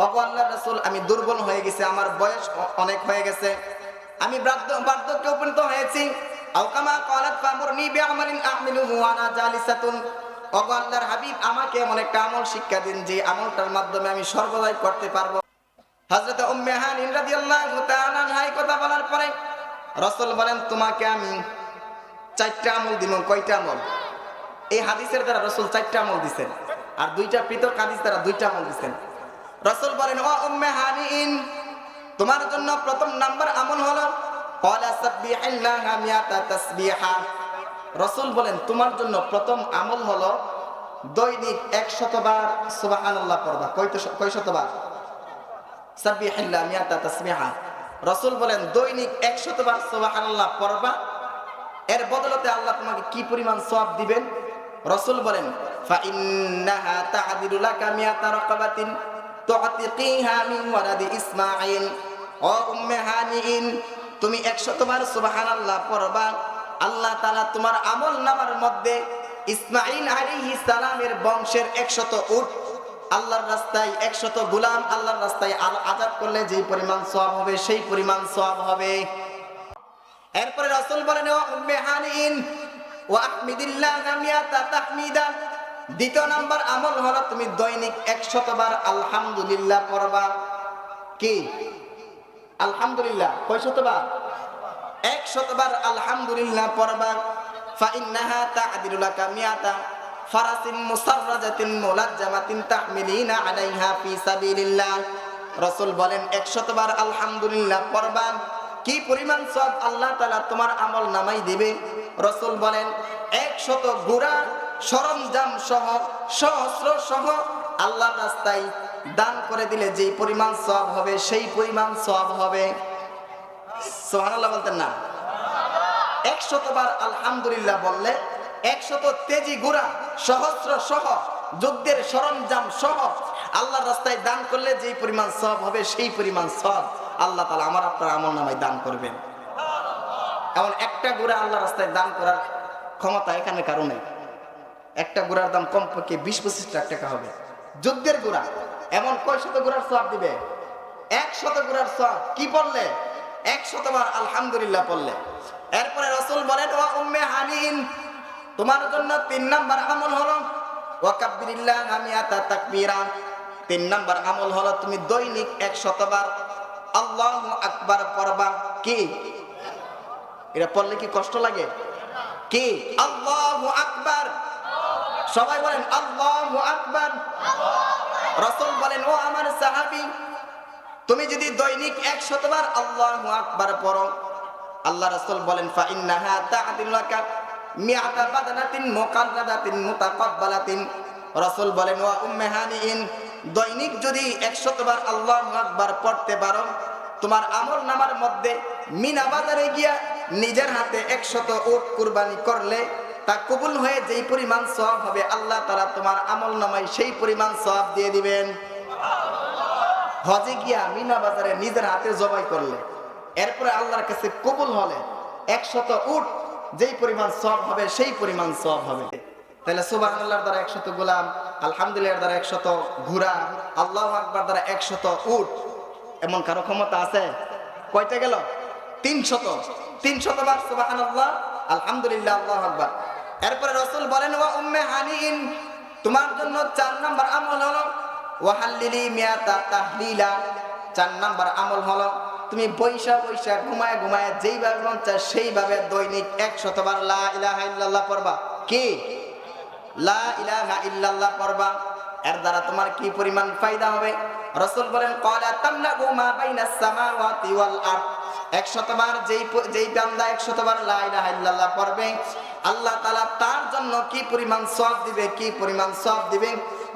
ওগো আল্লাহর রাসূল, আমি দুর্বল হয়ে গেছি, আমার বয়স অনেক হয়ে গেছে, আমি বার্ধক্যে উপনীত হয়েছি। আও কামা ক্বালাত ফামুরনি বিআমালিন আ'মিলুহু ওয়া আনা জালিসাতুন। ওগো আল্লাহর হাবিব, আমাকে এমন একটা আমল শিক্ষা দিন যে আমলটার মাধ্যমে আমি সর্বদাই করতে পারবো। হযরত উম্মে হানি রাদিয়াল্লাহু তাআলা আনহা এই কথা বলার পরে রাসূল বলেন, তোমাকে আমি 4টা আমল দিব। কয়টা আমল? এই হাদিসের দ্বারা রাসূল 4টা আমল দিবেন, আর 2টা পৃথক হাদিস দ্বারা 2টা আমল দিবেন। রাসূল বলেন, ও উম্মে হানিন, তোমার জন্য প্রথম নাম্বার আমল হলো ক্বালা সাব্বিহিল্লাহা মিয়াতা তাসবিহা। রাসূল বলেন, তোমার জন্য প্রথম আমল হলো দৈনিক 100 বার সুবহানাল্লাহ পড়বা। কয় শতবার? সাব্বিহিল্লাহা মিয়াতা তাসবিহা। রাসূল বলেন, দৈনিক 100 বার সুবহানাল্লাহ পড়বা, এর বদলতে আল্লাহ তোমাকে কি পরিমাণ সওয়াব দিবেন? রাসূল বলেন, ফা ইন্নাহা তা'দিলু লাকা মিয়াতা রাকাবাতিন তু'তিকিহা মিন ওয়ালাদি ইসমাঈল। ও উম্মে হানিন, তুমি 100 বার সুবহানাল্লাহ পড়বা, আল্লাহ তাআলা তোমার আমলনামার মধ্যে ইসমাঈল আলাইহিস সালামের বংশের 100 উট, আল্লাহর রাস্তায় 100 গোলাম আল্লাহর রাস্তায় আযাব করলে যেই পরিমাণ সওয়াব হবে সেই পরিমাণ সওয়াব হবে। এরপরে রাসূল বলেন, ও উম্মে হানিন, ওয়া আহমিদিল্লাহা মিয়াতা তাহমিদা। দ্বিতীয় নাম্বার আমল হলো তুমি দৈনিক 100 বার আলহামদুলিল্লাহ পড়বা। কি? আলহামদুলিল্লাহ। কয় শতবার? 100 বার আলহামদুলিল্লাহ পড়বা। ফা ইন্নাহা তা'দিলু লাকা মিয়াতা ফারাসিন মুসাররাজাতিন মুলাজ্জামাতিন তাহমিলিনা আলাইহা ফি সাবিলিল্লাহ। রাসূল বলেন, 100 বার আলহামদুলিল্লাহ পড়বা, কি পরিমাণ সওয়াব আল্লাহ তাআলা তোমার আমল নামাই দিবে। রাসূল বলেন, 100 ঘোড়া সরঞ্জাম সহ সহস্র সহ আল্লাহর রাস্তায় দান করে দিলে যেই পরিমাণ সওয়াব হবে সেই পরিমাণ সওয়াব হবে। সুবহানাল্লাহ বলতেন না? 100 বার আলহামদুলিল্লাহ বললে 100 তেজি ঘোড়া সহস্র সহ যুদ্ধের সরঞ্জাম সহ আল্লাহর রাস্তায় দান করলে যেই পরিমাণ সওয়াব হবে সেই পরিমাণ সওয়াব আল্লাহ তাআলা আমার আপনার আমলনামায় দান করবেন। এমন একটা ঘোড়া আল্লাহর রাস্তায় দান করার ক্ষমতা এখানে কারো নেই। একটা ঘোড়ার দাম কমপক্ষে 20-25 লাখ টাকা হবে। যুদ্ধের ঘোড়া, এমন কয় শত ঘোড়ার সওয়াব দিবে? 100 ঘোড়ার সওয়াব। কি পড়লে? 100 বার আলহামদুলিল্লাহ পড়লে। এরপরে রাসূল বলেন, ও উম্মে হানিন, তোমার জন্য 3 নাম্বার আমল হলো ওয়া কাব্বিরিল্লাহা মিয়াতা তাকবীরা। 3 নাম্বার আমল হলো তুমি দৈনিক 100 বার আল্লাহু আকবার পড়বা। কি? এটা পড়লে কি কষ্ট লাগে? কি? আল্লাহু আকবার। সবাই বলেন আল্লাহু আকবার। রাসূল বলেন, ও আমার সাহাবী, তুমি যদি দৈনিক 100 বার আল্লাহু আকবার পড়ো, আল্লাহ রাসূল বলেন, ফা ইন্নাহা তা'দিলু লাকা মিয়াতা বাদনাতিন মুকাররাদাতিন মুতাকাব্বালাতিন। রাসূল বলেন, ও উম্মে হানিন, দৈনিক যদি 100 বার আল্লাহু আকবার পড়তে পারো, তোমার আমলনামার মধ্যে মিনা বাজারে গিয়া নিজের হাতে 100 উট কুরবানি করলে তা কবুল হয়ে যেই পরিমাণ সওয়াব হবে আল্লাহ তাআলা তোমার আমলনামায় সেই পরিমাণ সওয়াব দিয়ে দিবেন। হজে গিয়া মিনা বাজারে নিজের হাতে জবাই করলে, এরপরে আল্লাহর কাছে কবুল হলে 100 উট যেই পরিমাণ সওয়াব হবে সেই পরিমাণ সওয়াব হবে। তাহলে সুবহানাল্লাহর দ্বারা 100 গোলাম, আলহামদুলিল্লাহর দ্বারা 100 ঘোড়া, আল্লাহু আকবার দ্বারা 100 উট, এমন কারো ক্ষমতা আছে? কয়টা গেল? 300 বার সুবহানাল্লাহ, আলহামদুলিল্লাহ, আল্লাহু আকবার। এরপরে রাসূল বলেন, ওয়া উম্মে হানিন, তোমার জন্য 4 নাম্বার আমল হলো ওয়া হাল্লিলি মিয়াতা তাহলিলা। 4 নাম্বার আমল হলো তুমি বৈশা বৈশা ঘুমায় ঘুমায় যেইভাবে মন চায় সেইভাবে দৈনিক 100 বার লা ইলাহা ইল্লাল্লাহ পড়বা। কি? লা ইলাহা ইল্লাল্লাহ পড়বা। এর দ্বারা তোমার কি পরিমাণ ফায়দা হবে? রাসূল বলেন, ক্বালা তামলাউ মা বাইনাস সামাওয়াতি ওয়াল আরদ। 100 বার যেই বান্দা 100 বার লা ইলাহা ইল্লাল্লাহ পড়বে, আল্লাহ তাআলা তার জন্য কি পরিমাণ সওয়াব দিবে, কি পরিমাণ সওয়াব দিবে?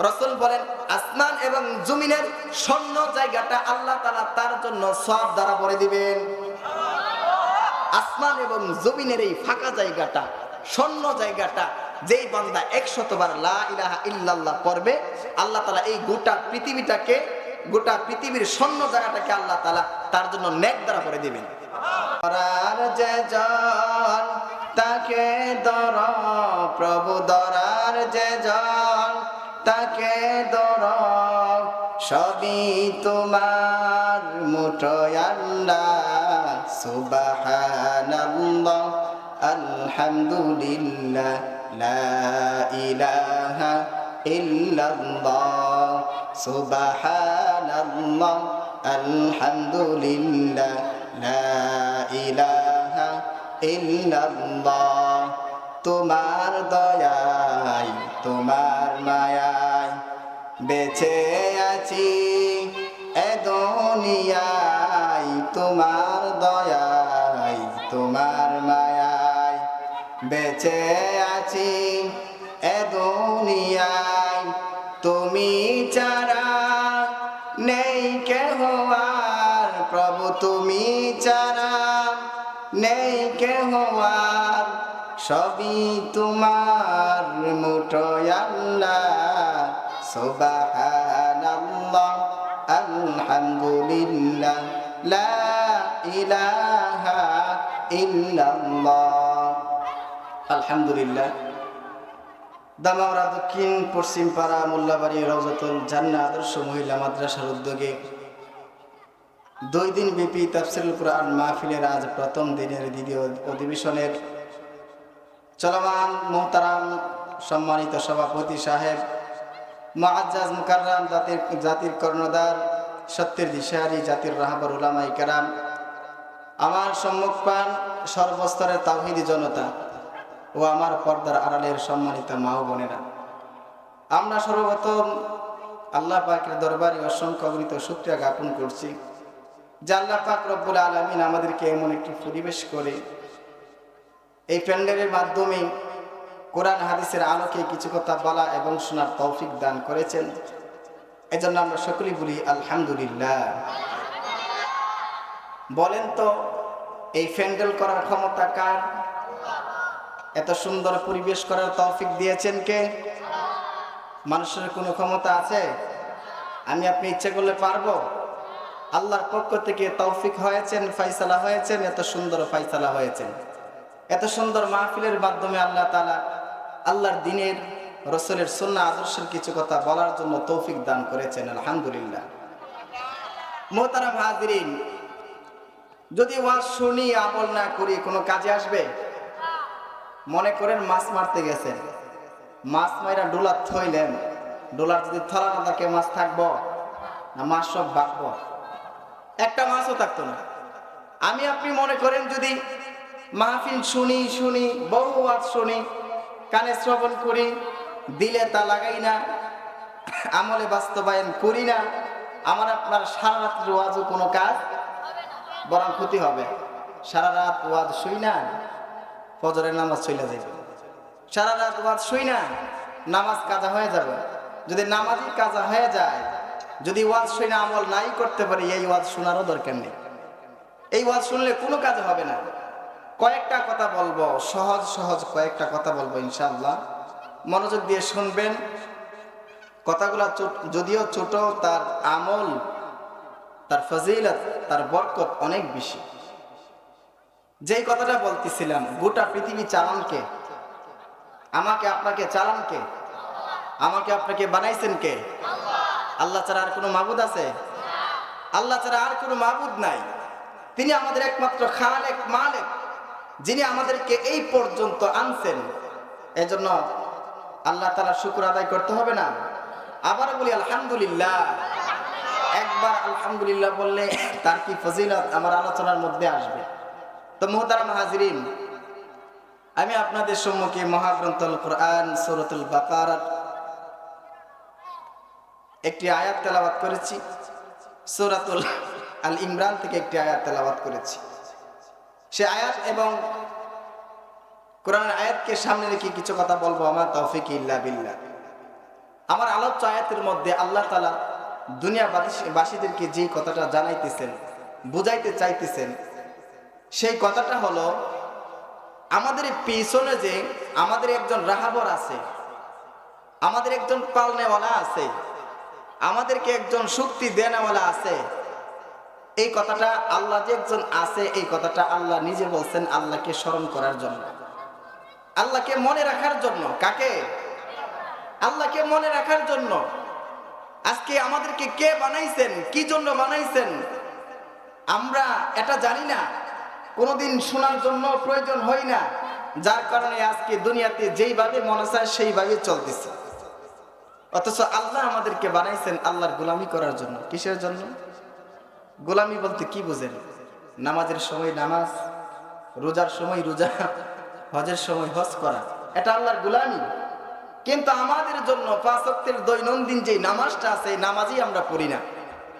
রাসূল বলেন, আসমান এবং জমিনের শূন্য জায়গাটা আল্লাহ তাআলা তার জন্য সওয়াব দ্বারা ভরে দিবেন। আসমান এবং জমিনের এই ফাঁকা জায়গাটা, শূন্য জায়গাটা, যেই বান্দা 100 বার লা ইলাহা ইল্লাল্লাহ পড়বে, আল্লাহ তাআলা এই গোটা পৃথিবীটাকে, গোটা পৃথিবীর শূন্য জায়গাটাকে আল্লাহ তাআলা তার জন্য নেক দ্বারা ভরে দিবেন। ধরার যে জন তাকে ধর, প্রভু ধরার যে জন তাকে ধর, সবই তোমার মুঠোয় আল্লাহ সুবহানাল্লাহ আলহামদুলিল্লাহ লা ইলাহা ইল্লাল্লাহ সুবহানাল্লাহ আলহামদুলিল্লাহ লা ইলাহা ইল্লাল্লাহ তোমার দয়ায় তোমার মায়ায় বেঁচে আছি এ দুনিয়ায় তোমার দয়ায় তোমার মায়ায় বেঁচে আছি এ দুনিয়ায় তুমি ছাড়া নেই কেহ আর প্রভু তুমি ছাড়া নেই কেহ আর সবই তোমার মুঠোয় আল্লাহ সুবহানাল্লাহ আলহামদুলিল্লাহ লা ইলাহা ইল্লাল্লাহ। আলহামদুলিল্লাহ। দামাওরা দক্ষিণ পশ্চিম পাড়া মোল্লাবাড়ি রওজাতুল জান্নাহ আদর্শ মহিলা মাদ্রাসার উদ্যোগে 2 দিন ব্যাপী তাফসীরুল কুরআন মাহফিলের আজ প্রথম দিনের দ্বিতীয় অধিবেশনের চলমান মোহতারাম সম্মানিত সভাপতি সাহেব, মুআজ্জাজ মুকাররাম জাতির কর্ণধার, সত্যের দিশারি, জাতির রাহবার উলামায়ে কেরাম, আমার সম্মুখপান সর্বস্তরের তাওহীদি জনতা ও আমার পর্দার আড়ালের সম্মানিত মা ও বোনেরা, আমরা সর্বপ্রথম আল্লাহ পাকের দরবারে অসংখ্য অগণিত শুকরিয়া জ্ঞাপন করছি যে আল্লাহ পাক রব্বুল আলামিন আমাদেরকে এমন একটি পরিবেশ করে এই প্যান্ডেলের মাধ্যমে কোরআন হাদিসের আলোকে কিছু কথা বলা এবং শোনার তৌফিক দান করেছেন। এজন্য আমরা সকলেই বলি আলহামদুলিল্লাহ। বলেন তো এই প্যান্ডেল করার ক্ষমতা কার? এত সুন্দর পরিবেশ করার তৌফিক দিয়েছেন কে? মানুষের কোনো ক্ষমতা আছে? আমি আপনি ইচ্ছে করলে পারবো? আল্লাহর পক্ষ থেকে তৌফিক হয়েছেন, ফয়সালা হয়েছেন, এত সুন্দর ফয়সালা হয়েছেন। এত সুন্দর মাহফিলের মাধ্যমে আল্লাহ তাআলা আল্লাহর দ্বীনের, রাসূলের সুন্নাহ আদর্শের কিছু কথা বলার জন্য তৌফিক দান করেছেন। আলহামদুলিল্লাহ। মুহতারাম হাজিরিন, যদি ওয়াজ শুনি আমল না করি কোনো কাজে আসবে? মনে করেন মাছ মারতে গেছেন, মাছ মাইরা ডোলা থইলেন, ডোলার যদি থলা না থাকে মাছ থাকবো না? মাছ সব বাঁকবো, একটা মাছও থাকতো না। আমি আপনি মনে করেন যদি মাহফিল শুনি বহু ওয়াজ শুনি, কানে শ্রবণ করি, দিলে তা লাগাই না, আমলে বাস্তবায়ন করি না, আমার আপনার সারা রাত্রির ওয়াজও কোনো কাজ, বরং ক্ষতি হবে। সারা রাত ওয়াজ শুই না, ফজরের নামাজ চলে যাবে। সারা রাত ওয়াজ শুই না, নামাজ কাজা হয়ে যাবে। যদি নামাজই কাজা হয়ে যায়, যদি ওয়াজ শুই না আমল নাই করতে পারি, এই ওয়াজ শোনারও দরকার নেই। এই ওয়াজ শুনলে কোনো কাজ হবে না। কয়েকটা কথা বলবো, সহজ সহজ কয়েকটা কথা বলবো ইনশাআল্লাহ, মনোযোগ দিয়ে শুনবেন। কথাগুলো যদিও ছোট, তার আমল, তার ফজিলত, তার বরকত অনেক বেশি। যেই কথাটা বলতেছিলাম, গোটা পৃথিবী চালান কে? আমাকে আপনাকে চালান কে? আমাকে আপনাকে বানাইছেন কে? আল্লাহ ছাড়া আর কোনো মাবুদ আছে? আল্লাহ ছাড়া আর কোনো মাবুদ নাই। তিনি আমাদের একমাত্র খালেক, মালিক, যিনি আমাদেরকে এই পর্যন্ত আনছেন। এজন্য আল্লাহ তাআলার শুকর আদায় করতে হবে না? আবার বলি আলহামদুলিল্লাহ। একবার আলহামদুলিল্লাহ বললে তার কি ফজিলত আমার আলোচনার মধ্যে আসবে। তো মুহতারাম হাজিরিন, আমি আপনাদের সম্মুখে মহাগ্রন্থুল কোরআন সূরাতুল বাকারার একটি আয়াত তেলাওয়াত করেছি। সূরাতুল আল ইমরান থেকে একটি আয়াত তেলাওয়াত করেছি। সে আয়াত এবং কোরআনের আয়াতকে সামনে রেখে কিছু কথা বলবো। আমার তৌফিক ইল্লা বিল্লাহ। আমার আলোচ্য আয়াতের মধ্যে আল্লাহ তাআলা দুনিয়াবাসীদেরকে যে কথাটা জানাইতেছেন, বুঝাইতে চাইতেছেন, সেই কথাটা হলো আমাদের পিছনে যে আমাদের একজন রাহাবর আছে, আমাদের একজন পালনেওয়ালা আছে, আমাদেরকে একজন শক্তি দেনওয়ালা আছে। এই কথাটা আল্লাহ যে একজন আছে, এই কথাটা আল্লাহ নিজে বলছেন আল্লাহকে স্মরণ করার জন্য, আল্লাহকে মনে রাখার জন্য। কাকে? আল্লাহকে মনে রাখার জন্য। আজকে আমাদেরকে কে বানাইছেন, কি জন্য বানাইছেন আমরা এটা জানি না, কোনোদিন শোনার জন্য প্রয়োজন হয় না, যার কারণে আজকে দুনিয়াতে যেইভাবে মনে চায় সেইভাবে চলতেছে। অথচ আল্লাহ আমাদেরকে বানাইছেন আল্লাহর গোলামি করার জন্য। কিসের জন্য? গোলামি বলতে কি বুঝেন? নামাজের সময় নামাজ, রোজার সময় রোজা, হজের সময় হজ করা, এটা আল্লাহর গোলামি। কিন্তু আমাদের জন্য 5 ওয়াক্তের দৈনন্দিন যে নামাজটা আছে, নামাজই আমরা পড়ি না।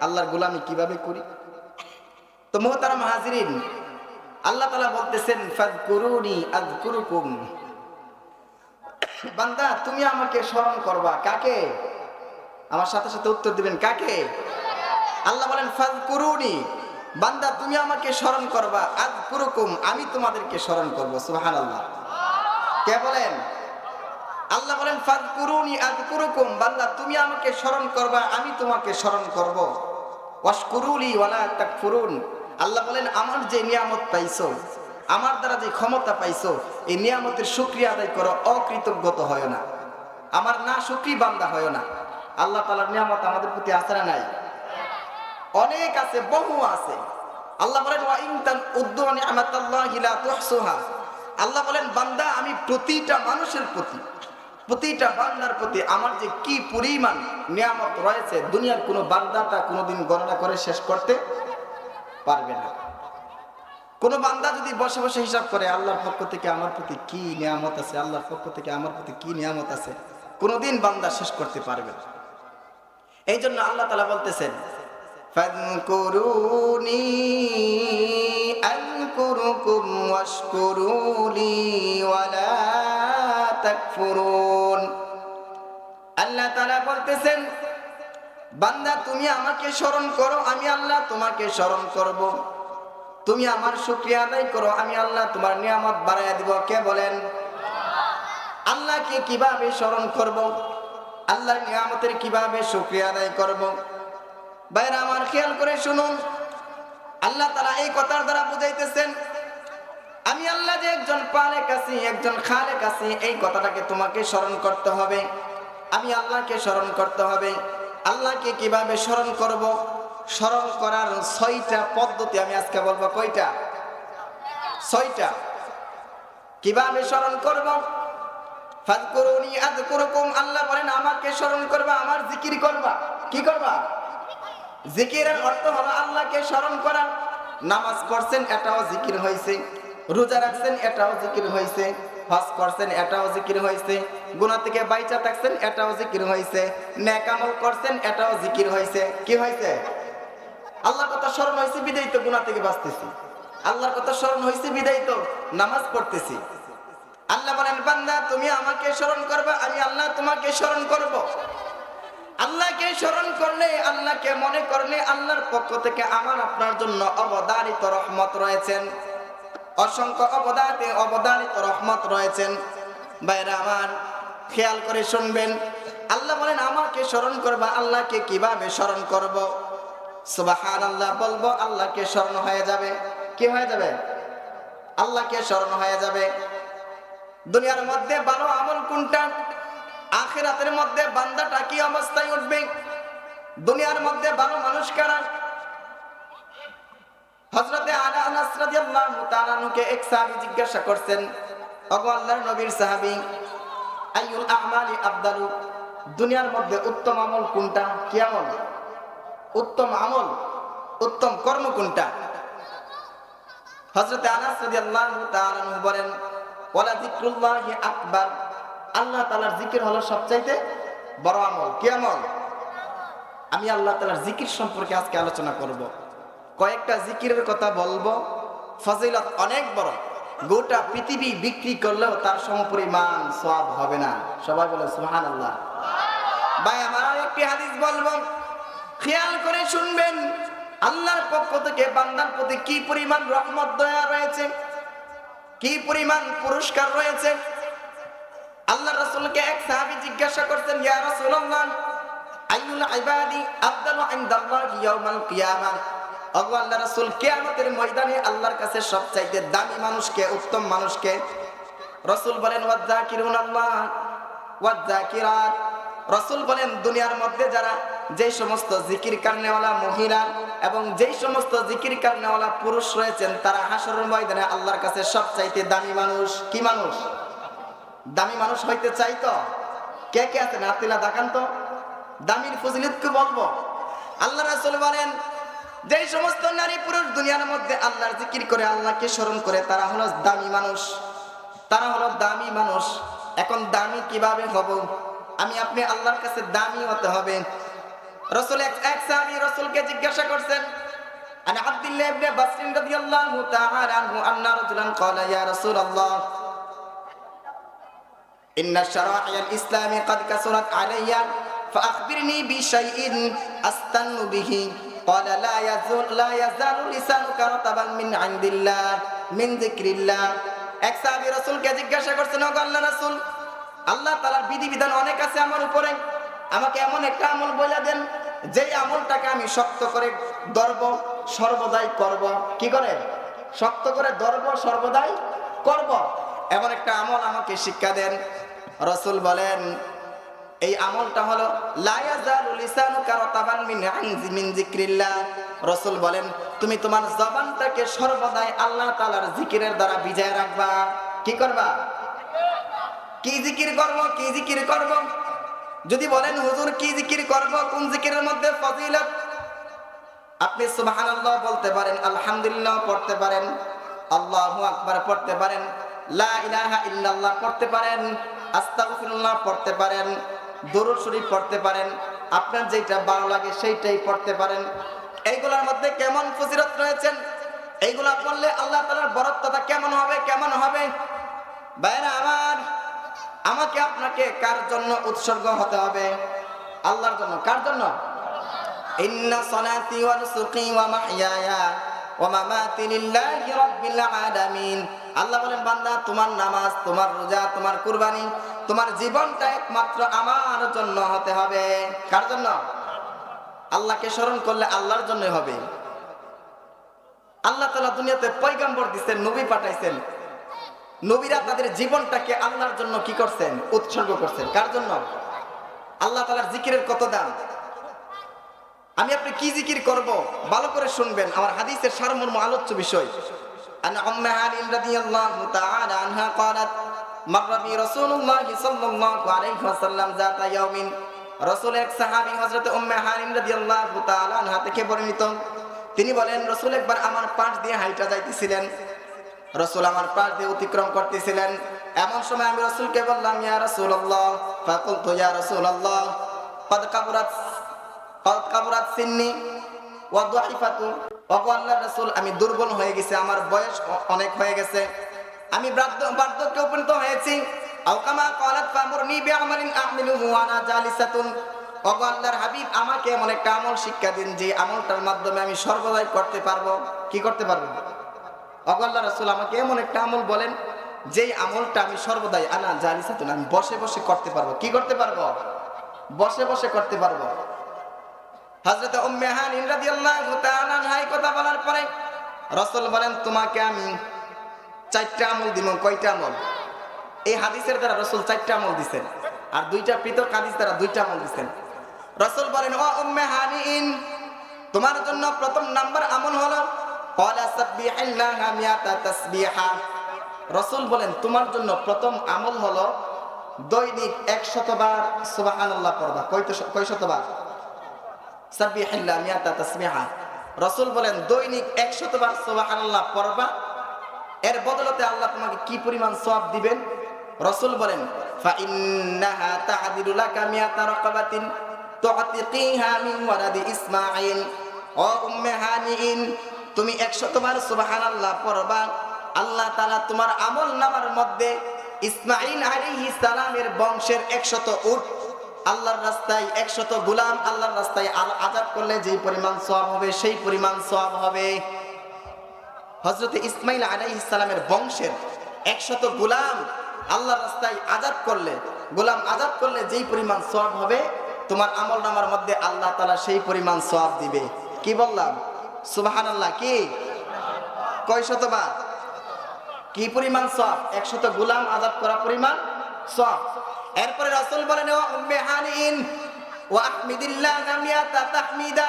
আল্লাহর গোলামি কিভাবে করি? তো মুহতারাম হাজিরিন, আল্লাহ তাআলা বলতেছেন ফাযকুরুনি আযকুরুকুম, বান্দা তুমি আমাকে স্মরণ করবা। কাকে? আমার সাথে সাথে উত্তর দিবেন, কাকে? আল্লাহ বলেন ফাযকুরুনি, বান্দা তুমি আমাকে স্মরণ করবা, আযকুরুকুম, আমি তোমাদেরকে স্মরণ করব। সুবহানাল্লাহ। কে বলেন? আল্লাহ বলেন ফাযকুরুনি আযকুরুকুম, বান্দা তুমি আমাকে স্মরণ করবা, আমি তোমাকে স্মরণ করব। ওয়াশকুরুলি ওয়ালা তাকফুরুন, আল্লাহ বলেন আমার যে নিয়ামত পাইছো, আমার দ্বারা যে ক্ষমতা পাইছো, এই নিয়ামতের শুকরিয়া আদায় করো, অকৃতজ্ঞত হয় না, আমার না শুকরি বান্দা হয় না। আল্লাহ তাআলার নিয়ামত আমাদের প্রতি আছে না নাই? অনেক আছে, বহু আছে। আল্লাহ বলেন ওয়া ইন তাউদ্দু নি'মাতাল্লাহি লা তুহসুহা, আল্লাহ বলেন বান্দা আমি প্রতিটা মানুষের প্রতি, প্রতিটা বান্দার প্রতি আমার যে কি পরিমাণ নিয়ামত রয়েছে, দুনিয়ার কোনো বান্দা তা কোনোদিন গণনা করে শেষ করতে পারবে না। কোনো বান্দা যদি বসে বসে হিসাব করে আল্লাহর পক্ষ থেকে আমার প্রতি কি নিয়ামত আছে, আল্লাহর পক্ষ থেকে আমার প্রতি কি নিয়ামত আছে, কোনোদিন বান্দা শেষ করতে পারবে না। এই জন্য আল্লাহ তাআলা বলতেছেন ফাযকুরুনি আযকুরুকুম ওয়াশকুরুলি ওয়ালা তাকফুরুন। আল্লাহ তাআলা বলতেছেন বান্দা তুমি আমাকে স্মরণ করো, আমি আল্লাহ তোমাকে স্মরণ করব। তুমি আমার শুকরিয়া আদায় করো, আমি আল্লাহ তোমার নিয়ামত বাড়াইয়া দিব। কে বলেন? আল্লাহকে কিভাবে স্মরণ করব, আল্লাহর নিয়ামতের কিভাবে শুকরিয়া আদায় করব? ভাইরা আমার খেয়াল করে শুনুন, আল্লাহ তাআলা এই কথার দ্বারা বুঝাইতেছেন আমি আল্লাহ যে একজন পালেক আছি, একজন খালেক আছি, এই কথাটাকে তোমাকে স্মরণ করতে হবে। আমি আল্লাহকে স্মরণ করতে হবে। আল্লাহকে কিভাবে স্মরণ করব? স্মরণ করার 6টা পদ্ধতি আমি আজকে বলবো। কয়টা? 6টা। কিভাবে স্মরণ করব? ফাযকুরুনি আযকুরুকুম, আল্লাহ বলেন আমাকে স্মরণ করবা, আমার জিকির করবা। কি করবা? জিকিরের অর্থ হলো আল্লাহকে স্মরণ করা। নামাজ পড়ছেন, এটাও জিকির হয়েছে। রোজা রাখছেন, এটাও জিকির হয়েছে। হজ করছেন, এটাও জিকির হয়েছে। গুনাহ থেকে বাইচা থাকছেন, এটাও জিকির হয়েছে। নেক আমল করছেন, এটাও জিকির হয়েছে। কি হয়েছে? আল্লাহর কথা স্মরণ হয়েছে বিদায় তো গুনাহ থেকে বাঁচতেছি। আল্লাহর কথা স্মরণ হয়েছে বিদায় তো নামাজ পড়তেছি। আল্লাহ বলেন বান্দা তুমি আমাকে স্মরণ করবে, আমি আল্লাহ তোমাকে স্মরণ করব। আল্লাহকে স্মরণ করলে, আল্লাহকে মনে করলে আল্লাহর পক্ষ থেকে আমার আপনার জন্য অবধারিত রহমত রয়েছেন। অসংখ্য অবধারিত রহমত রয়েছেন। ভাইরা আমার খেয়াল করে শুনবেন, আল্লাহ বলেন আমাকে স্মরণ করবা। আল্লাহকে কিভাবে স্মরণ করব? সুবহানাল্লাহ বলবো, আল্লাহকে স্মরণ হয়ে যাবে। কি হয়ে যাবে? আল্লাহকে স্মরণ হয়ে যাবে। দুনিয়ার মধ্যে ভালো আমল কোনটা? আখিরাতের মধ্যে বান্দাটা কি অবস্থায় উঠবে? দুনিয়ার মধ্যে ভালো মানুষ কারা? হযরতে আনাস রাদিয়াল্লাহু তাআলা আনহুকে এক সাহাবী জিজ্ঞাসা করছেন, ওগো আল্লাহর নবীর সাহাবী, আইয়ুল আমালি আফদালু, দুনিয়ার মধ্যে উত্তম আমল কোনটা? কি আমল? উত্তম আমল, উত্তম কর্ম কোনটা? হযরতে আনাস রাদিয়াল্লাহু তাআলা আনহু বলেন, ওয়ালা যিকরুল্লাহি আকবার, আল্লাহ তাআলার জিকির হলো সবচাইতে বড় আমল। কি আমল? আমি আল্লাহ তাআলার জিকির সম্পর্কে আজকে আলোচনা করব। কয়েকটা জিকিরের কথা বলবো, ফজিলত অনেক বড়। গোটা পৃথিবী বিক্রি করলেও তার সমপরিমাণ সওয়াব হবে না। সবাই বলে সুবহানাল্লাহ। ভাই আমার একটি হাদিস বলবো, খেয়াল করে শুনবেন। আল্লাহর পক্ষ থেকে বান্দার প্রতি কি পরিমাণ রহমত দয়া রয়েছে, কি পরিমাণ পুরস্কার রয়েছে। আল্লাহ রাসূলকে এক সাহাবী জিজ্ঞাসা করতেন, ইয়া রাসূলুল্লাহ, আইয়ুল ইবাদি আফদালু ইনদাল্লাহি ইয়াউমাল কিয়ামাহ, ওগো আল্লাহর রাসূল, কিয়ামতের ময়দানে আল্লাহর কাছে সবচাইতে দামি মানুষকে, উত্তম মানুষকে? রাসূল বলেন ওয়াযাকিরুনাল্লাহ ওয়াযাকিরাত, রাসূল বলেন দুনিয়ার মধ্যে যারা যে সমস্ত জিকির কারনেওয়ালা মহিলা এবং যেই সমস্ত জিকির কারনেওয়ালা পুরুষ রয়েছেন তারা হাসরের ময়দানে আল্লাহর কাছে সবচাইতে দামি মানুষ। কি মানুষ? দামি মানুষ হইতে চাই তো? কে কে আছেন হাত তুলে দেখান তো। দামির ফজিলত কি বলবো? আল্লাহ রাসূল বলেন যেই সমস্ত নারী পুরুষ দুনিয়ার মধ্যে আল্লাহর জিকির করে আল্লাহকে স্মরণ করে তারা হলো দামি মানুষ, তারা হলো দামি মানুষ। এখন দামি কিভাবে হব? আমি আপনি আল্লাহর কাছে দামি হতে হবে। রাসূল এক সাহাবী রাসূলকে জিজ্ঞাসা করছেন, আন আব্দুল্লাহ ইবনে বাসরিন রাদিয়াল্লাহু তাআলা আনহু আন্না রাজুলান ক্বালা ইয়া রাসূলুল্লাহ ইন্না শারা'iআল ইসলামি ক্বাদ কাসুরাত আলাইয়া ফাআখবিরনি বিশাইইন আস্তান্নু বিহি ক্বালা লা ইয়াজালু লিসানুকা রাতাবান মিন ইনদিল্লাহ মিন যিকরিল্লাহ। এক সাহাবী রাসূলকে জিজ্ঞাসা করছেন, ও আল্লাহর রাসূল, আল্লাহ তাআলার বিধিবিধান অনেক আছে আমার উপরে, আমাকে এমন একটা আমল বলে দেন যেই আমলটাকে আমি শক্ত করে ধরব, সর্বদাই করব। কি করে? শক্ত করে ধরব, সর্বদাই করব। এমন একটা আমল আমাকে শিক্ষা দেন। রাসূল বলেন এই আমলটা হলো লা ইয়াজালু লিসানুকা রাতাবান মিন যিকরিল্লাহ। রাসূল বলেন তুমি তোমার জবানটাকে সর্বদাই আল্লাহ তাআলার জিকিরের দ্বারা ভিজায় রাখবা। কি করবা? কি জিকির করব? কি জিকির করব? যদি বলেন হুজুর কি জিকির করব, কোন জিকিরের মধ্যে ফজিলত? আপনি সুবহানাল্লাহ বলতে পারেন, আলহামদুলিল্লাহ পড়তে পারেন, আল্লাহু আকবার পড়তে পারেন, লা ইলাহা ইল্লাল্লাহ পড়তে পারেন, আস্তাগফিরুল্লাহ পড়তে পারেন, দরুদ শরীফ পড়তে পারেন, আপনার যেটা ভালো লাগে সেইটাই পড়তে পারেন। এইগুলোর মধ্যে কেমন ফজিলত রয়েছেন, এইগুলা পড়লে আল্লাহ তাআলার বরকতটা কেমন হবে, কেমন হবে? ভাইরা আমার, আমাকে আপনাকে কার জন্য উৎসর্গ হতে হবে? আল্লাহর জন্য। কার জন্য? ইন্না সলাতি ওয়া নুসুকি ওয়া মাহইয়ায়া ওয়া মামাতি লিল্লাহি রাব্বিল আলামিন। আল্লাহ বলেন বান্দা তোমার নামাজ, তোমার রোজা, তোমার কুরবানি, তোমার জীবনটা একমাত্র আমার জন্য হতে হবে। কার জন্য? আল্লাহকে স্মরণ করলে আল্লাহর জন্যই হবে। আল্লাহ তাআলা দুনিয়াতে পয়গম্বর দিয়েছেন, নবী পাঠাইছেন। নবীরা তাদের জীবনটাকে আল্লাহর জন্য কি করছেন? উৎসর্গ করছেন। কার জন্য? আল্লাহ তাআলার জিকিরের কত দাম। আমি আপনি কি জিকির করব ভালো করে শুনবেন, আমার হাদিসের সারমর্ম আলোচ্য বিষয়। আন উম্মে হানিন রাদিয়াল্লাহু তাআলা আনহা ক্বালাত মাররা বি রাসূলুল্লাহ সাল্লাল্লাহু আলাইহি ওয়াসাল্লাম যাতা ইয়াউমিন। রাসূল এক সাহাবী হযরত উম্মে হানিন রাদিয়াল্লাহু তাআলা আনহা থেকে বর্ণিত, তিনি বলেন রাসূল একবার আমার পাশ দিয়ে হাইটা যাইতেছিলেন, রাসূল আমার পাশ দিয়ে অতিক্রম করতেছিলেন। এমন সময় আমি রাসূলকে বললাম, ইয়া রাসূলুল্লাহ, ফাকুলতু ইয়া রাসূলুল্লাহ ক্বাদ কাবরাত সিন্নি ওয়া দুইফাতু। ও আল্লাহর রাসূল, আমি দুর্বল হয়ে গেছি, আমার বয়স অনেক হয়ে গেছে, আমি বার্ধক্যে উপনীত হয়েছি। আও কামা ক্বালাত ফামুরনি বিআমালিন আ'মিলুহু ওয়া আনা জালিসাতুন। ও আল্লাহর হাবিব, আমাকে এমন একটা আমল শিক্ষা দিন যে আমলটার মাধ্যমে আমি সর্বদাই করতে পারবো। কি করতে পারবো? ও আল্লাহর রাসূল, আমাকে এমন একটা আমল বলেন যেই আমলটা আমি সর্বদাই আনা জালিসাতুন, আমি বসে বসে করতে পারবো। কি করতে পারবো? বসে বসে করতে পারবো। হযরত উম্মে হানিন রাদিয়াল্লাহু তাআলা আনহা এই কথা বলার পরে রাসূল বলেন তোমাকে আমি 4টা আমল দিব। কয়টা আমল? এই হাদিসের দ্বারা রাসূল 4টা আমল দিবেন, আর 2টা পৃথক হাদিস দ্বারা 2টা আমল দিবেন। রাসূল বলেন, ও উম্মে হানিন, তোমার জন্য প্রথম নাম্বার আমল হলো ক্বালা সাব্বিহিল্লাহা মিয়াতা তাসবিহা। রাসূল বলেন তোমার জন্য প্রথম আমল হলো দৈনিক 100 বার সুবহানাল্লাহ পড়বা। কয় শতবার? সাব্বিহিল্লাহা মিয়াতা তাসবিহা। রাসূল বলেন দৈনিক 100 বার সুবহানাল্লাহ পড়বা, এর বদলতে আল্লাহ তোমাকে কি পরিমাণ সওয়াব দিবেন? রাসূল বলেন ফা ইন্নাহা তা'দিলু লাকা মিয়াতা রাকাবাতিন তু'তিকিহা মিন ওয়ালাদি ইসমাঈল। ও উম্মে হানিন, তুমি 100 বার সুবহানাল্লাহ পড়বা, আল্লাহ তাআলা তোমার আমলনামার মধ্যে ইসমাঈল আলাইহিস সালামের বংশের 100 উট, আল্লাহর রাস্তায় 100 গোলাম আল্লাহর রাস্তায় আযাব করলে যেই পরিমাণ সওয়াব হবে সেই পরিমাণ সওয়াব হবে। হযরত ইসমাঈল আলাইহিস সালামের বংশের 100 গোলাম আল্লাহর রাস্তায় আযাব করলে, গোলাম আযাব করলে যেই পরিমাণ সওয়াব হবে তোমার আমলনামার মধ্যে আল্লাহ তাআলা সেই পরিমাণ সওয়াব দিবে। কি বললাম? সুবহানাল্লাহ। কি কয় শতবার? কি পরিমাণ সওয়াব? 100 গোলাম আযাব করা পরিমাণ সওয়াব। এরপরে রাসূল বলেন, ও উম্মে হানিন, ওয়া আহমিদিল্লাহা মিয়াতা তাহমিদা।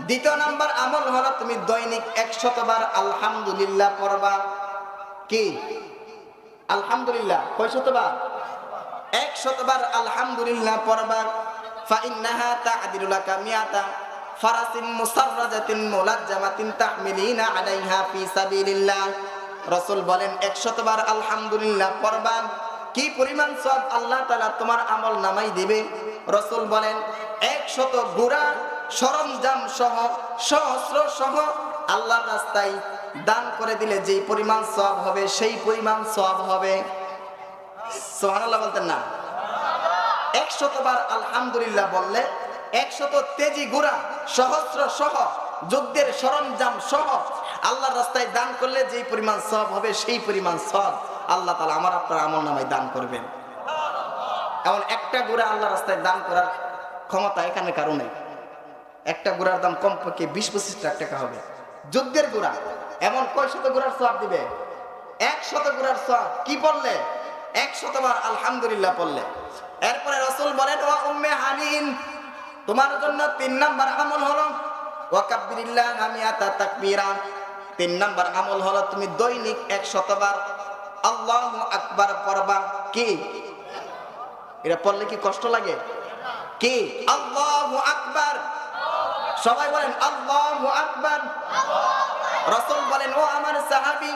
দ্বিতীয় নাম্বার আমল হলো তুমি দৈনিক 100 বার আলহামদুলিল্লাহ পড়বা। কি আলহামদুলিল্লাহ কয় শতবার? 100 বার আলহামদুলিল্লাহ পড়বা। ফাইন্নাহা তা'দিলু লাকা মিয়াতা ফারাসিন মুসাররাজাতিন মুলাজ্জামাতিন তাহমিলিনা আলাইহা ফি সাবিলিল্লাহ। রাসূল বলেন 100 বার আলহামদুলিল্লাহ পড়বা, কি পরিমাণ সওয়াব আল্লাহ তাআলা তোমার আমল নামাই দিবে। রাসূল বলেন 100 ঘোড়া সরঞ্জাম সহ সহস্র সহ আল্লাহর রাস্তায় দান করে দিলে যেই পরিমাণ সওয়াব হবে সেই পরিমাণ সওয়াব হবে। সুবহানাল্লাহ বলতেন না? 100 বার আলহামদুলিল্লাহ বললে 100 তেজি ঘোড়া সহস্র সহ যুদ্ধের সরঞ্জাম সহ আল্লাহর রাস্তায় দান করলে যেই পরিমাণ সওয়াব হবে সেই পরিমাণ সওয়াব আল্লাহ তাআলা আমার আপনার আমলনামায় দান করবেন। এমন একটা ঘোড়া আল্লাহর রাস্তায় দান করার ক্ষমতা এখানে কারো নেই। একটা ঘোড়ার দাম কমপক্ষে 20-25 লাখ টাকা হবে। যুদ্ধের ঘোড়া এমন কয় শত ঘোড়ার সওয়াব দিবে? 100 ঘোড়ার সওয়াব। কি পড়লে? 100 বার আলহামদুলিল্লাহ পড়লে। এরপরে রাসূল বলেন ওয়া উম্মে হানিন, তোমার জন্য 3 নাম্বার আমল হলো ওয়া কাব্বিরিল্লাহা মিয়াতা তাকবীরা। 3 নাম্বার আমল হলো তুমি দৈনিক 100 বার আল্লাহু আকবার পড়বা। কি এটা পড়লে কি কষ্ট লাগে? কি আল্লাহু আকবার, সবাই বলেন আল্লাহু আকবার। রাসূল বলেন ও আমার সাহাবী,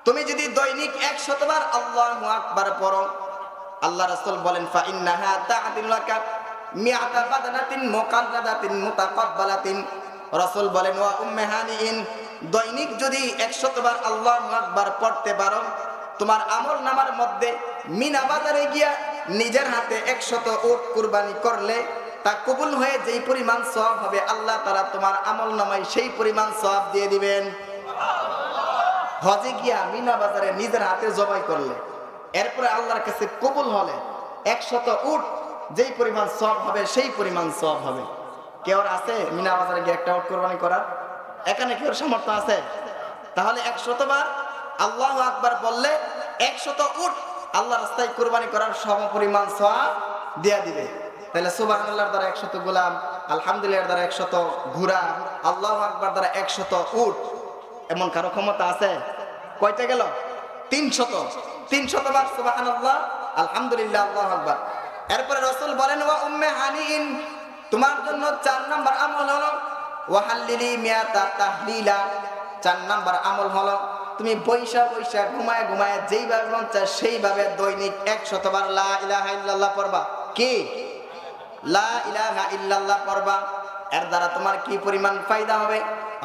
তুমি যদি দৈনিক 100 বার আল্লাহু আকবার পড়ো, আল্লাহ রাসূল বলেন ফা ইন্নাহা তা'দিলু লাকা মিয়াতা বাদানাতিন মুকাল্লাদাতিন মুতাকাব্বালাতিন। রাসূল বলেন ওয়া উম্মে হানিন, দৈনিক যদি 100 বার আল্লাহু আকবার পড়তে পারো, তোমার আমলনামার মধ্যে মিনা বাজারে গিয়া নিজের হাতে 100 উট কুরবানি করলে তা কবুল হয়ে যেই পরিমাণ সওয়াব হবে আল্লাহ তাআলা তোমার আমলনামায় সেই পরিমাণ সওয়াব দিয়ে দিবেন। হজে গিয়া মিনা বাজারে নিজের হাতে জবাই করলে এরপরে আল্লাহর কাছে কবুল হলে 100 উট যেই পরিমাণ সওয়াব হবে সেই পরিমাণ সওয়াব হবে। কেউ আছে মিনা বাজারে গিয়ে একটা উট কুরবানি করার? এখানে কেউ সামর্থ্য আছে? তাহলে 100 বার আল্লাহু আকবার বললে 100 উট আল্লাহ রাস্তায় কুরবানি করার সমপরিমাণ সওয়াব দেয়া দিবে। তাহলে সুবহানাল্লাহর দ্বারা 100 গোলাম, আলহামদুলিল্লাহর দ্বারা 100 ঘোড়া, আল্লাহু আকবার দ্বারা 100 উট, এমন কারো ক্ষমতা আছে? কয়টা গেল? 300 বার সুবহানাল্লাহ আলহামদুলিল্লাহ আল্লাহু আকবার। এরপরে রাসূল বলেন ওয়া উম্মে হানিন, তোমার জন্য 4 নাম্বার আমল হলো ওয়া হাল্লিলি মিয়াতা তাহলিলা। 4 নাম্বার আমল হলো তুমি বৈশা বৈশা ঘুমায় ঘুমায় যেইভাবে মন চায় সেইভাবে দৈনিক 100 বার লা ইলাহা ইল্লাল্লাহ পড়বা। কি লা ইলাহা ইল্লাল্লাহ পড়বা। এর দ্বারা তোমার কি পরিমাণ ফায়দা হবে?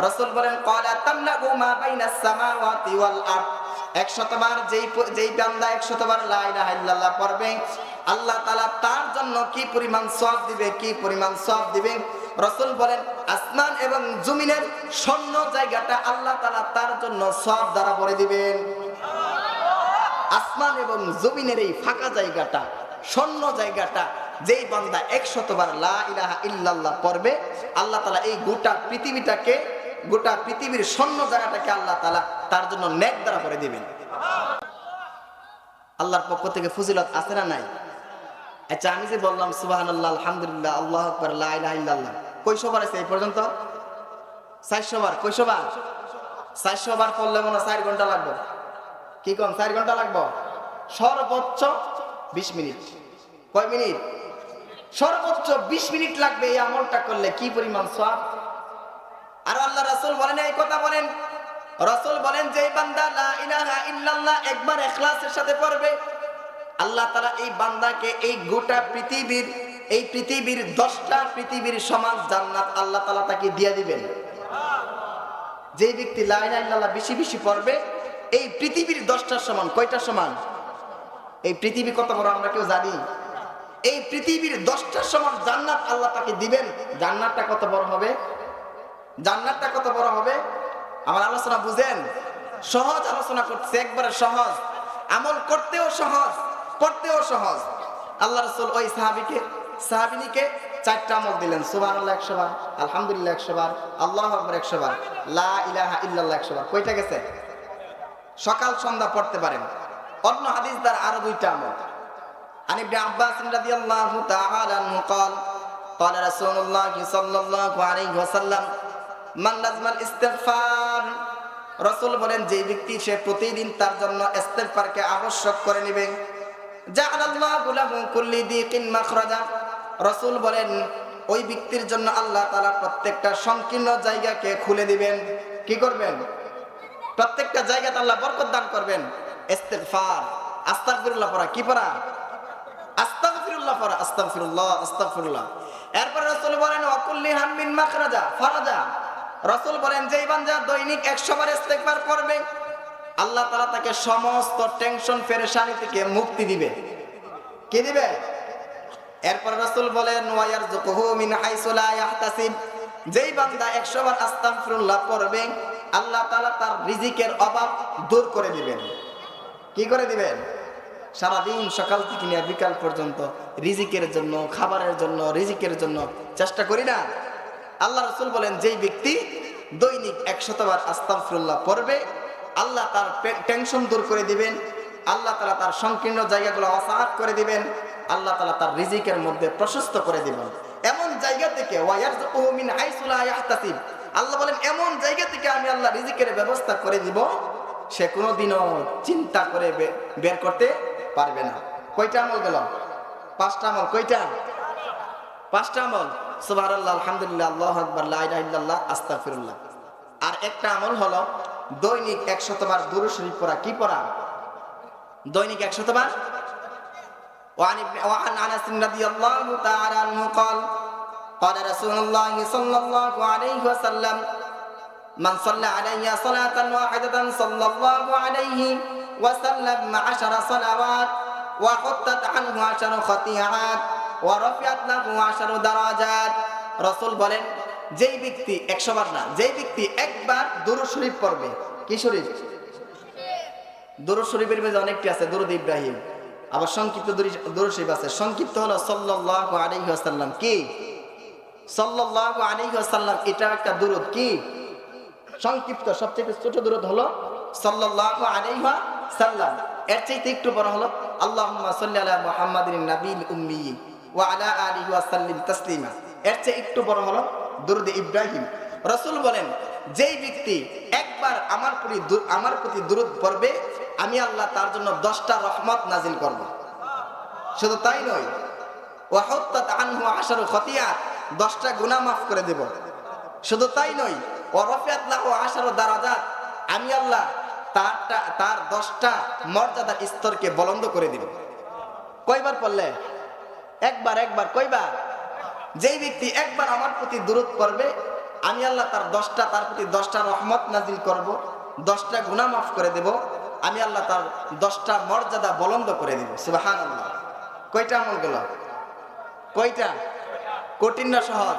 রাসূল বলেন ক্বালা তামলাউ মা বাইনাস সামাওয়াতি ওয়াল আরদ। 100 বার যেই বান্দা 100 বার লা ইলাহা ইল্লাল্লাহ পড়বে, আল্লাহ তাআলা তার জন্য কি পরিমাণ সওয়াব দিবে, কি পরিমাণ সওয়াব দিবে। রাসূল বলেন আসমান এবং জমিনের শূন্য জায়গাটা আল্লাহ তাআলা তার জন্য সওয়াব দ্বারা ভরে দিবেন। আসমান এবং জমিনের এই ফাঁকা জায়গাটা, শূন্য জায়গাটা যেই বান্দা 100 বার লা ইলাহা ইল্লাল্লাহ পড়বে, আল্লাহ তাআলা এই গোটা পৃথিবীটাকে, গোটা পৃথিবীর শূন্য জায়গাটাকে আল্লাহ তাআলা তার জন্য নেক দ্বারা ভরে দিবেন। আল্লাহর পক্ষ থেকে ফজিলত আছে না নাই? আচ্ছা, আমি যে বললাম সুবহানাল্লাহ আলহামদুলিল্লাহ আল্লাহু আকবার লা ইলাহা ইল্লাল্লাহ, কয়শো বার আছে এই পর্যন্ত? 400 বার। কয়শো বার? 400 বার পড়লে মনে 4 ঘন্টা লাগবে। কি কোন 4 ঘন্টা লাগবে? সর্বোচ্চ 20 মিনিট। কয় মিনিট? সর্বোচ্চ 20 মিনিট লাগবে এই আমলটা করলে। কি পরিমাণ সওয়াব! আর আল্লাহ রাসূল বলেন, এই কথা বলেন, রাসূল বলেন যে বান্দা লা ইলাহা ইল্লাল্লাহ একবার ইখলাসের সাথে পড়বে, আল্লাহ তাআলা এই বান্দাকে এই গোটা পৃথিবীর, এই পৃথিবীর 10টা পৃথিবীর সমান জান্নাত আল্লাহ তাআলা তাকে দিয়ে দিবেন। যে ব্যক্তি লা ইলাহা ইল্লাল্লাহ বেশি বেশি পড়বে, এই পৃথিবীর 10টার সমান। কয়টার সমান? এই পৃথিবী কত বড় আমরা কেউ জানি? এই পৃথিবীর 10টার সমান জান্নাত আল্লাহ তাকে দিবেন। জান্নাতটা কত বড় হবে? জান্নাতটা কত বড় হবে? আমার আলোচনা বুঝেন? সহজ আলোচনা করছে, একবারে সহজ, আমল করতেও সহজ, পড়তেও সহজ। আল্লাহ রাসূল ওই সাহাবিনীকে 4টা আমল দিলেন। সুবহানাল্লাহ 100 বার, আলহামদুলিল্লাহ 100 বার, আল্লাহু আকবার 100 বার, লা ইলাহা ইল্লাল্লাহ 100 বার। কয়টা গেছে? সকাল সন্ধ্যা পড়তে পারেন। অন্য হাদিস দ্বারা আরো 2টা আমল। আন ইবনে আব্বাস রাদিয়াল্লাহু তাআলা আনহু قال قال رسول الله صلى الله عليه وسلم من لزم الاستغفار রাসূল বলেন যে ব্যক্তি সে প্রতিদিন তার জন্য ইস্তেগফারকে আবশ্যক করে নেবে জাআলাল্লাহু লাহু কুল্লি দিকিন মাখরাজা রাসূল বলেন ওই ব্যক্তির জন্য আল্লাহ তাআলা প্রত্যেকটা সংকীর্ণ জায়গাকে খুলে দিবেন কি করবেন প্রত্যেকটা জায়গাতে আল্লাহ বরকত দান করবেন ইস্তেগফার আস্তাগফিরুল্লাহ পড়া কি পড়া আস্তাগফিরুল্লাহ পড়া আস্তাগফিরুল্লাহ আস্তাগফিরুল্লাহ এরপর রাসূল বলেন ওয়া কুল্লি হাম্মিন মাখরাজা ফারাজা রাসূল বলেন যেই বান্দা দৈনিক 100 বার ইস্তেগফার করবে আল্লাহ তাআলা তাকে সমস্ত টেনশন পেরেশানি থেকে মুক্তি দিবে কি দিবে এরপর রাসূল বলেন ওয়া ইয়ারযুকুহু মিন হাইসু লা ইয়াহতাসিব যেই বান্দা 100 বার আস্তাগফিরুল্লাহ পড়বে আল্লাহ তাআলা তার রিজিকের অভাব দূর করে দিবেন কি করে দিবেন সারা দিন সকাল থেকে নিয়ে বিকাল পর্যন্ত রিজিকের জন্য খাবারের জন্য রিজিকের জন্য চেষ্টা করি না আল্লাহ রাসূল বলেন যেই ব্যক্তি দৈনিক 100 বার আস্তাগফিরুল্লাহ পড়বে আল্লাহ তার টেনশন দূর করে দিবেন আল্লাহ তাআলা তার সংকীর্ণ জায়গাগুলো ওয়াসাআত করে দিবেন আল্লাহ তাআলা তার রিজিকের মধ্যে প্রশস্ত করে দিবেন এমন জায়গা থেকে ওয়া ইয়ারযুকুহু মিন হাইসু লা ইয়াহতাসিব আল্লাহ বলেন এমন জায়গা থেকে আমি আল্লাহ রিজিকের ব্যবস্থা করে দিব সে কোনোদিনও চিন্তা করে বের করতে পারবে না কয়টা আমল গেল পাঁচটা আমল কয়টা পাঁচটা আমল সুবহানাল্লাহ আলহামদুলিল্লাহ আল্লাহু আকবার লা ইলাহা ইল্লাল্লাহ আস্তাগফিরুল্লাহ আর একটা আমল হলো দৈনিক 100 বার দুরূদ শরীফ পড়া কি পড়া দৈনিক 100 বার وعن انس رضي الله تعالى عنه قال قال رسول الله صلى الله عليه وسلم من صلى علي صلاة واحدة صلى الله عليه وسلم 10 صلوات وحطت عنه 10 خطيئات ورفعت له 10 درجات রাসূল বলেন যেই ব্যক্তি 100 বার না যেই ব্যক্তি একবার দুরূদ শরীফ পড়বে কি শরীফ দুরূদ শরীফের মধ্যে অনেকটি আছে দুরূদ ইব্রাহিম আবার সংক্ষিপ্ত দুরূদ শরীফ আছে সংক্ষিপ্ত হলো সাল্লাল্লাহু আলাইহি ওয়াসাল্লাম কি সাল্লাল্লাহু আলাইহি ওয়াসাল্লাম এটা একটা দুরূদ কি সংক্ষিপ্ত সবচেয়ে ছোট দুরূদ হলো সাল্লাল্লাহু আলাইহি ওয়াসাল্লাম এর চাইতে একটু বড় হলো আল্লাহুম্মা সাল্লি আলা মুহাম্মাদিন নাবিয়িল উম্মি ওয়া আলা আলিহি ওয়া সাল্লিম তাসলিমা এর চেয়ে একটু বড় হলো দুরূদ ইব্রাহিম রাসূল বলেন যেই ব্যক্তি একবার আমার প্রতি দুরূদ পড়বে আমি আল্লাহ তার জন্য 10টা রহমত নাজিল করব শুধু তাই নয় ওয়া হুত্তাত আনহু 10 খতিয়াত 10টা গুনাহ maaf করে দেব শুধু তাই নয় ওয়া রাফিআত লাহু 10 দারাজাত আমি আল্লাহ তার 10টা মর্যাদার স্তরকে বুলন্দ করে দেব কয়বার পড়লে একবার কয়বার যেই ব্যক্তি একবার আমার প্রতি দুরূদ পড়বে আমি আল্লাহ তার প্রতি 10টা রহমত নাজিল করব 10টা গুনাহ maaf করে দেব আমি আল্লাহ তার 10টা মর্যাদা বুলন্দ করে দেব সুবহানাল্লাহ কয়টা আমল গেল কয়টা কঠিন না সহজ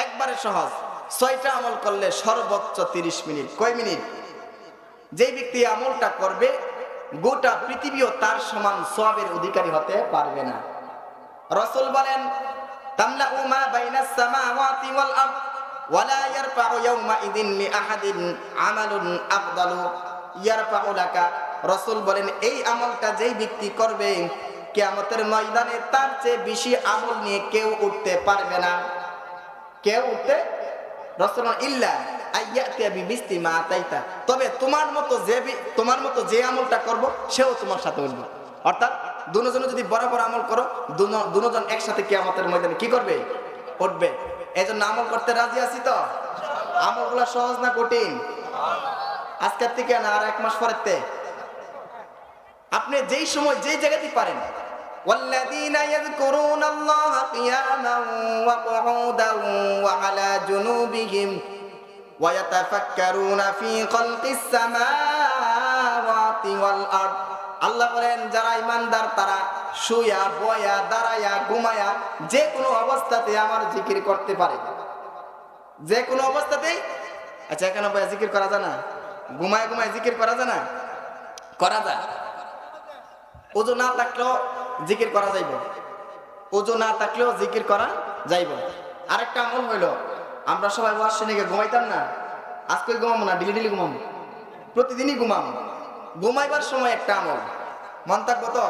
একবারে সহজ 6টা আমল করলে সর্বোচ্চ 30 মিনিট কয় মিনিট যেই ব্যক্তি আমলটা করবে গোটা পৃথিবীও তার সমান সওয়াবের অধিকারী হতে পারবে না রাসূল বলেন তামলাউ মা বাইনাস সামাওয়াতি ওয়াল আরদ ওয়ালা ইয়ারফাউ ইয়াওমা ইদিন লিআহাদিন আমালুন আফদালু ইয়ারফাউ লাকা রাসূল বলেন এই আমলটা যেই ব্যক্তি করবে কিয়ামতের ময়দানে তার চেয়ে বেশি আমল নিয়ে কেউ উঠতে পারবে না কেউ উঠতে রাসূল ইল্লা আইয়াতিয়া বিমিসলি মা আতাইতা তবে তোমার মতো যে আমলটা করব সেও তোমার সাথে উঠবে অর্থাৎ দুজনে যদি বরাবর আমল করো দুজন একসাথে কিয়ামতের ময়দানে কি করবে উঠবে এজন্য আমল করতে রাজি আছি তো আমলগুলো সহজ না কঠিন আজকের থেকে না আর 1 মাস পরেতে আপনি যেই সময় যেই জায়গাতে পারেন والذين يذكرون الله قياما وقعودا وعلى جنوبهم ويتفكرون في خلق السماوات والأرض আল্লাহ বলেন যারা ঈমানদার তারা শুয়া বয়া দাঁড়ায়া ঘুমায়া যে কোনো অবস্থাতে আমার জিকির করতে পারে যে কোনো অবস্থাতেই আচ্ছা এখানে বয়া জিকির করা যায় না ঘুমায় জিকির করা যায় না করা যায় ওযু না থাকলেও জিকির করা যাইব ওযু না থাকলেও জিকির করা যাইব আরেকটা আমল হইল আমরা সবাই ওয়াজ শুনে ঘুমাইতাম না আজকে ঘুমাবো না ডেলি ঘুমাবো প্রতিদিনই ঘুমাবো ঘুমাইবার সময় একটা আমল মন থাকবো তো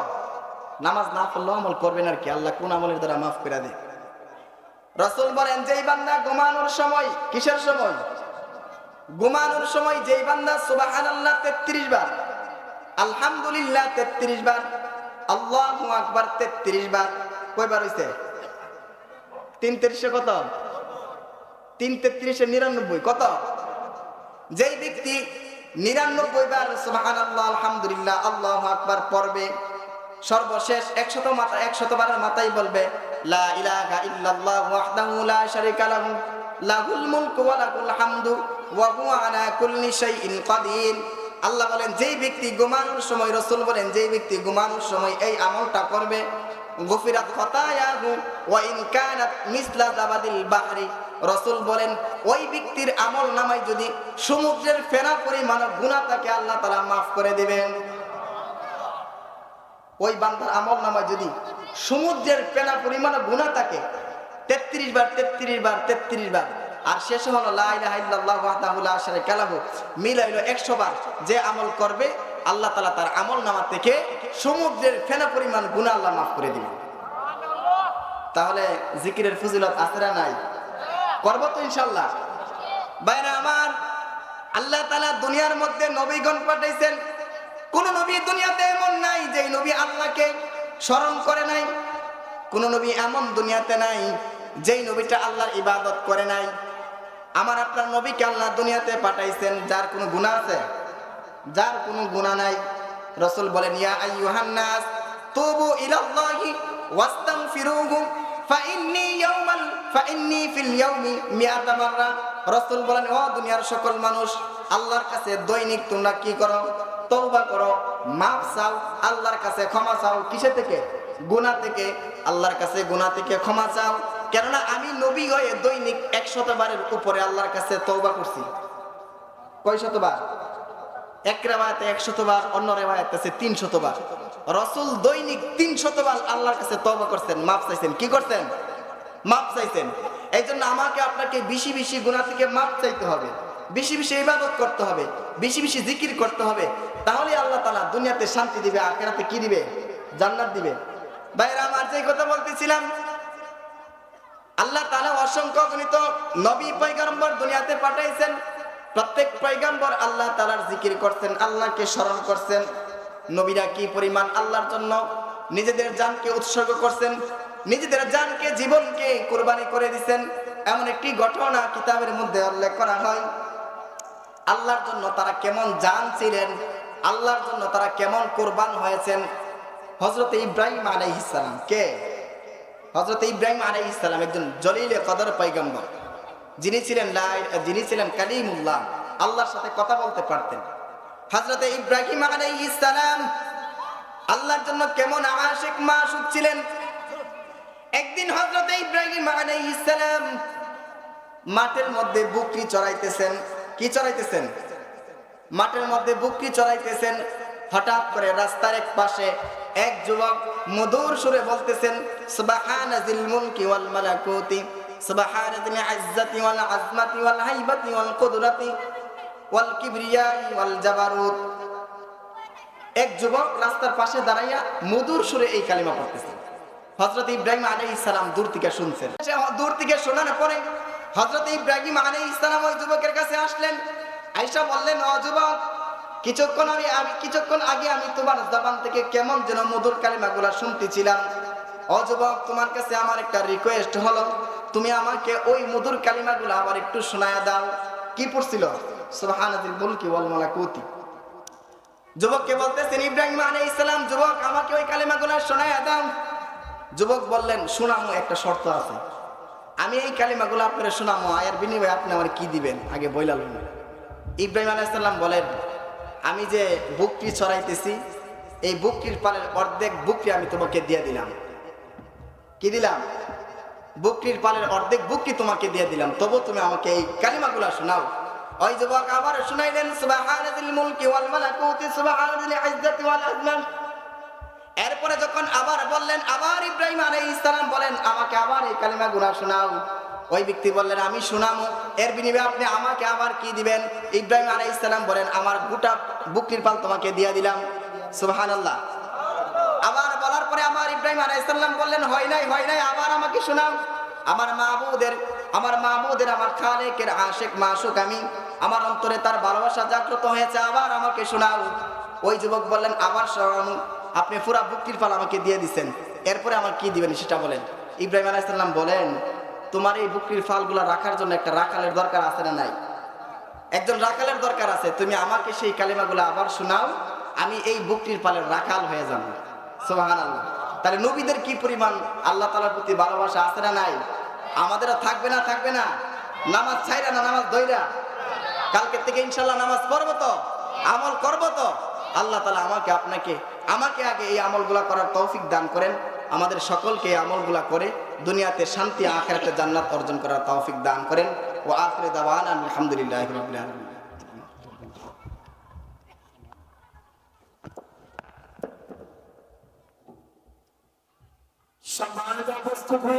নামাজ না পড়লেও আমল করবেন আর কি আল্লাহ কোন আমলের দ্বারা মাফ করে দেয় রাসূল বলেন যেই বান্দা ঘুমানোর সময়, কিসের সময়? ঘুমানোর সময় যেই বান্দা সুবহানাল্লাহ 33 বার, আলহামদুলিল্লাহ 33 বার, আল্লাহু আকবার 33 বার, কয়বার হইছে? 3 33 কত? 3 33 99 কত? যেই ব্যক্তি 99 বার সুবহানাল্লাহ আলহামদুলিল্লাহ আল্লাহু আকবার পড়বে, সর্বশেষ 100 বারের মাথায় বলবে লা ইলাহা ইল্লাল্লাহ ওয়াহদাহু লা শারীকা লাহু লাহুল মুলকু ওয়া লাহুল হামদু ওয়া হুয়া আলা কুল্লি শাইইন কাদির। আল্লাহ বলেন যেই ব্যক্তি ঘুমানোর সময়, রাসূল বলেন যেই ব্যক্তি ঘুমানোর সময় এই আমলটা করবে, গুফিরাত খাতায়াহু ওয়া ইন কানাত মিসলা জাবাদিল বাহরি। রাসূল বলেন ওই ব্যক্তির আমল নামায় যদি সমুদ্রের ফেনা পরিমাণ গুনাহ থাকে আল্লাহ তাআলা মাফ করে দিবেন। ওই বান্দার আমল নামায় যদি সমুদ্রের ফেনা পরিমাণ গুনাহ থাকে, 33 বার 33 বার 33 বার, আর শেষে হলো লা ইলাহা ইল্লাল্লাহ ওয়াহদাহু লা শারীকা লাহু, মিলাইলো 100 বার, যে আমল করবে আল্লাহ তাআলা তার আমল নামা থেকে সমুদ্রের ফেনা পরিমাণ গুনাহ আল্লাহ মাফ করে দিবেন। তাহলে জিকিরের ফজিলত আছে না নাই? করব তো ইনশাআল্লাহ। ভাইরা আমার, আল্লাহ তাআলা দুনিয়ার মধ্যে নবীগণ পাঠাইছেন। কোন নবী দুনিয়াতে এমন নাই যে নবী আল্লাহকে স্মরণ করে নাই। কোন নবী এমন দুনিয়াতে নাই যেই নবীটা আল্লাহর ইবাদত করে নাই। আমার আপনার নবীকে আল্লাহ দুনিয়াতে পাঠাইছেন যার কোনো গুনাহ আছে? যার কোনো গুনাহ নাই। রাসূল বলেন ইয়া আইয়ুহান নাস তুবু ইলাল্লাহি ওয়াস্তাগফিরুহু ফাইন্নী ফিল ইয়াউমি মিআতা মাররা। রাসূল বলেন ও দুনিয়ার সকল মানুষ, আল্লাহর কাছে দৈনিক তোমরা কি করো? তওবা করো, মাফ চাও, আল্লাহর কাছে ক্ষমা চাও। কিসে থেকে? গুনাহ থেকে। আল্লাহর কাছে গুনাহ থেকে ক্ষমা চাও, কেননা আমি নবী হয়ে দৈনিক 100 বারের উপরে আল্লাহর কাছে তওবা করছি। কয় শতবার? এক রিওয়ায়াতে 100 বার, অন্য রিওয়ায়াতে আছে 300 বার। রাসূল দৈনিক 300 বার আল্লাহর কাছে তওবা করছেন, মাফ চাইছেন। কি করছেন? মাফ চাইছেন। এই জন্য আমাকে আপনাকে বেশি বেশি গুনাহ থেকে মাফ চাইতে হবে, বেশি বেশি ইবাদত করতে হবে, বেশি বেশি জিকির করতে হবে। তাহলে আল্লাহ তাআলা দুনিয়াতে শান্তি দিবে, আখিরাতে কি দিবে? জান্নাত দিবে। ভাইরা আমার, যে কথা বলতেছিলাম, আল্লাহ তাআলা অসংখ্য গণিত নবী পয়গম্বর দুনিয়াতে পাঠাইছেন। প্রত্যেক পয়গম্বর আল্লাহ তাআলার জিকির করছেন, আল্লাহকে স্মরণ করছেন। নবীরা কি পরিমাণ আল্লাহর জন্য নিজেদের জানকে উৎসর্গ করছেন, নিজেদের জানকে, জীবনকে কুরবানি করে দিয়েছেন। এমন একটি ঘটনা কিতাবের মধ্যে উল্লেখ করা হয়। আল্লাহর জন্য তারা কেমন জান ছিলেন, আল্লাহর জন্য তারা কেমন কুরবান হয়েছেন। হযরত ইব্রাহিম আলাইহিস সালাম কে? হযরত ইব্রাহিম আলাইহিস সালাম একজন জলিলে কদর পয়গম্বর, যিনি ছিলেন কালিমুল্লাহ, আল্লাহর সাথে কথা বলতে পারতেন। হযরত ইব্রাহিম আলাইহিস সালাম আল্লাহর জন্য কেমন আশিক মাশুক ছিলেন। একদিন হযরত ইব্রাহিম আলাইহিস সালাম মাঠের মধ্যে বকরি চড়াইতেছেন। কি চড়াইতেছেন? মাঠের মধ্যে বকরি চড়াইতেছেন। হঠাৎ করে রাস্তার এক পাশে এক যুবক মধুর সুরে বলতেছেন সুবহানাজিল মুলকি ওয়াল মালাকুতি সুবহানাজিল ইজ্জতি ওয়াল আজমাতি ওয়াল হাইবাতি ওয়াল কুদরাতি ওয়াল কিবরিয়াই ওয়াল জাবারুত। এক যুবক রাস্তার পাশে দাঁড়াইয়া মধুর সুরে এই কালিমা পড়তেছেন। হযরত ইব্রাহিম আলাইহিস সালাম দূর থেকে শুনছেন। দূর থেকে শোনার পরে হযরত ইব্রাহিম আলাইহিস সালাম ওই যুবকের কাছে আসলেন। আয়েশা বললেন, ও যুবক, কিছুক্ষণ আগে আমি তোমার জবান থেকে কেমন যেন মধুর কালিমাগুলা শুনতেছিলাম। ও যুবক, তোমার কাছে আমার একটা রিকোয়েস্ট হলো, তুমি আমাকে ওই মধুর কালিমাগুলা আবার একটু শোনায়া দাও। কি পড়ছিল? সুবহানাজিল মুলকি ওয়াল মালাকুতি। যুবককে বলতেছেন ইব্রাহিম আলাইহিস সালাম, যুবক আমাকে ওই কালিমাগুলা শোনায়া দাও। যুবক বললেন, শোনামো, একটা শর্ত আছে। আমি এই কালিমাগুলো আপনারা শোনামো, এর বিনিময়ে আপনি আমার কি দিবেন আগে বইলা লইন। ইব্রাহিম আলাইহিস সালাম বলেন, আমি যে বকরি চড়াইতেছি, এই বকরির পালের অর্ধেক বকরি আমি তোমাকে দিয়ে দিলাম। কি দিলাম? বকরির পালের অর্ধেক বকরি তোমাকে দিয়ে দিলাম, তবু তুমি আমাকে এই কালিমাগুলো শোনাও। ওই যুবক আবার শুনাইলেন সুবহানাজিল মুলকি ওয়াল মালাকুতি সুবহানাজিল ইজ্জতি ওয়াল আজমাত। এরপরে যখন আবার বললেন, আবার ইব্রাহিম আলাইহিস সালাম বলেন, আমাকে আবার এই কালিমাগুলো শোনাও। ওই ব্যক্তি বললেন, আমি শোনামো, এর বিনিময়ে আপনি আমাকে আবার কি দিবেন? ইব্রাহিম আলাইহিস সালাম বলেন, আমার গোটা বকরির পাল তোমাকে দিয়ে দিলাম। সুবহানাল্লাহ। আবার বলার পরে আমার ইব্রাহিম আলাইহিস সালাম বললেন, হয় নাই, আবার আমাকে শোনাও। আমার মাহবুদের আমার খালেকের আশিক মাশুক আমি, আমার অন্তরে তার ভালোবাসা জাগ্রত হয়েছে, আবার আমাকে শোনাও। ওই যুবক বললেন, আবার শোনাও। আপনি পুরা বুক্তির ফল আমাকে দিয়ে দিচ্ছেন, এরপরে আমার কি দিবেন সেটা বলেন। ইব্রাহিম আলাইহিস সালাম বলেন, তোমার এই বুক্তির ফলগুলো রাখার জন্য একটা রাখালের দরকার আছে না নাই? একজন রাখালের দরকার আছে। তুমি আমাকে সেই কালিমাগুলো আবার শোনাও, আমি এই বুক্তির ফলের রাখাল হয়ে যাব। সুবহানাল্লাহ। তাহলে নবীদের কি পরিমাণ আল্লাহ তাআলার প্রতি ভালোবাসা আছে না নাই? আমাদেরও থাকবে না? থাকবে না? নামাজ ছাইরা না, নামাজ ধইরা কালকে থেকে ইনশাআল্লাহ নামাজ পড়বো তো, আমল করব তো। আল্লাহ তাআলা আমাকে আগে এই আমলগুলা করার তৌফিক দান করেন। আমাদের সকলকে এই আমলগুলা করে দুনিয়াতে শান্তি, আখিরাতে জান্নাত অর্জন করার তৌফিক দান করেন। ওয়া আখিরু দাওয়ানা আলহামদুলিল্লাহি রাব্বিল আলামিন। সম্মানিত উপস্থিতি,